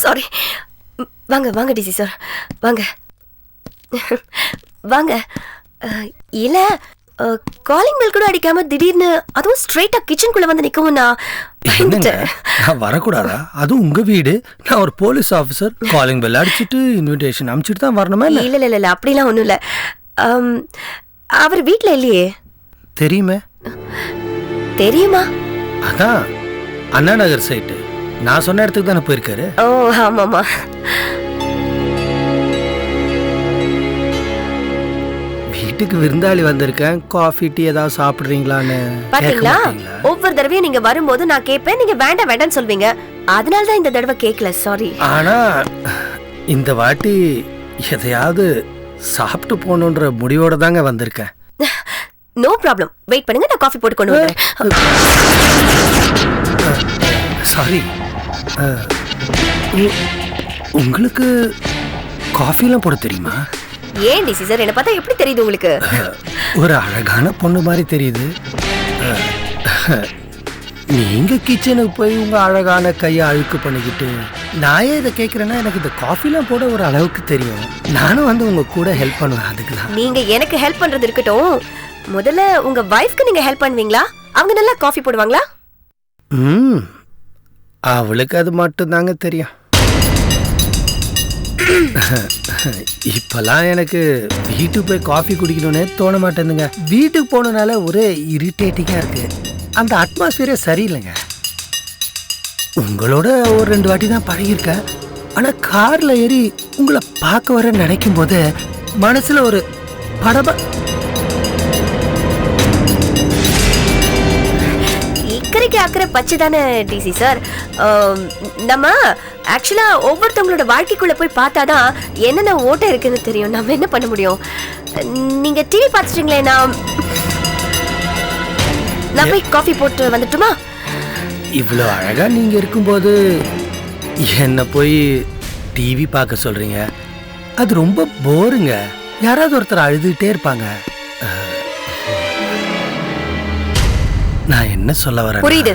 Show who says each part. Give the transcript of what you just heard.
Speaker 1: Sorry. வாங்க வாங்க DC sir, வாங்க வாங்க. இல்ல காலிங் பெல் கூட அடிக்காம திடீர்னு அதுவும் ஸ்ட்ரைட்டா கிச்சனுக்குள்ள வந்து நிக்கவும்
Speaker 2: நான் வரக்கூடாதா? அதுவும் உங்க வீடு. நான் ஒரு போலீஸ் ஆஃபீஸர். காலிங் பெல் அடிச்சுட்டு இன்விடேஷன் அனுப்பிச்சிட்டு தான் வரணுமே.
Speaker 1: இல்ல இல்ல இல்ல அப்படிலாம் ஒண்ணும் இல்ல. அவர் வீட்ல இல்லையே.
Speaker 2: தெரியுமே.
Speaker 1: தெரியுமா?
Speaker 2: அதான் அண்ணா நகர் சைட்டு. நான் சொன்ன இடத்துக்கு தானே போயிருக்காரு.
Speaker 1: ஓ ஆமாமா.
Speaker 2: வீட்டுக்கு விருந்தாளி வந்திருக்கேன், காஃபி டீ ஏதாவது சாப்பிடுறீங்களான்னு
Speaker 1: பாத்தீங்களா? ஒவ்வொரு தடவையும் நீங்க வரும்போது நான் கேட்பேன், நீங்க வேண்டாம் வேண்டாம்னு சொல்வீங்க. அதனால தான் இந்த தடவை கேட்கல, சாரி. ஆனா
Speaker 2: இந்த வாட்டி எதையாவது சாப்பிட்டு போகணுன்ற முடிவோட தாங்க வந்திருக்கேன்.
Speaker 1: நோ ப்ராப்ளம், வெயிட் பண்ணுங்க, நான் காஃபி போட்டு கொண்டு வரேன்.
Speaker 2: சாரி, உங்களுக்கு காஃபிலாம் போட தெரியுமா?
Speaker 1: ஏன் டிசி சார், என்ன பார்த்தா எப்படி தெரியுது உங்களுக்கு?
Speaker 2: ஒரு அழகான பொண்ணு மாதிரி தெரியுது. நீங்க கிச்சனுக்கு போய் உங்க அழகான கையை அழுக்கு பண்ணிக்கிட்டு நான் ஏன் இதை கேட்கறேன்னா, எனக்கு இந்த காஃபிலாம் போட ஒரு அளவுக்கு தெரியும். நானும் வந்து உங்க கூட ஹெல்ப் பண்ணுவேன். அதுக்கு தான்.
Speaker 1: நீங்க எனக்கு ஹெல்ப் பண்றது இருக்கட்டும், முதல்ல உங்க வைஃப்க்கு நீங்க ஹெல்ப் பண்ணுவீங்களா? அவங்க நல்லா காஃபி போடுவாங்களா?
Speaker 2: அவளுக்கு அது மட்டும் தாங்க தெரியும். இப்பெல்லாம் எனக்கு வீட்டுக்கு போய் காஃபி குடிக்கணும்னே தோண மாட்டேங்குதுங்க. வீட்டுக்கு போனனால ஒரே இரிட்டேட்டிங்கா இருக்கு. அந்த அட்மாஸ்பியரே சரியில்லைங்க. உங்களோட ஒரு 2 வாட்டி தான் பழகிருக்கேன். ஆனா கார்ல ஏறி உங்களை பார்க்க வர நினைக்கும் போது மனசுல ஒரு படப.
Speaker 1: இக்கரைக்கு அக்கறை பச்சை தானே டிசி சார். நம்ம ஆக்சுவலா ஒவ்வொருத்தவங்களோட வாழ்க்கைக்குள்ள போய் பார்த்தாதான் என்னென்ன ஓட்டை இருக்குன்னு தெரியும். நம்ம என்ன பண்ண முடியும்? நீங்க டிவி பார்த்துட்டீங்களே, நான் போய் காஃபி போட்டு வந்துட்டுமா?
Speaker 2: இவ்வளோ அழகா நீங்க இருக்கும்போது என்ன போய் டிவி பார்க்க சொல்றீங்க? அது ரொம்ப போருங்க. யாராவது ஒருத்தர் அழுதுகிட்டே இருப்பாங்க. நான் என்ன சொல்ல வரேன்?
Speaker 1: புரியுது.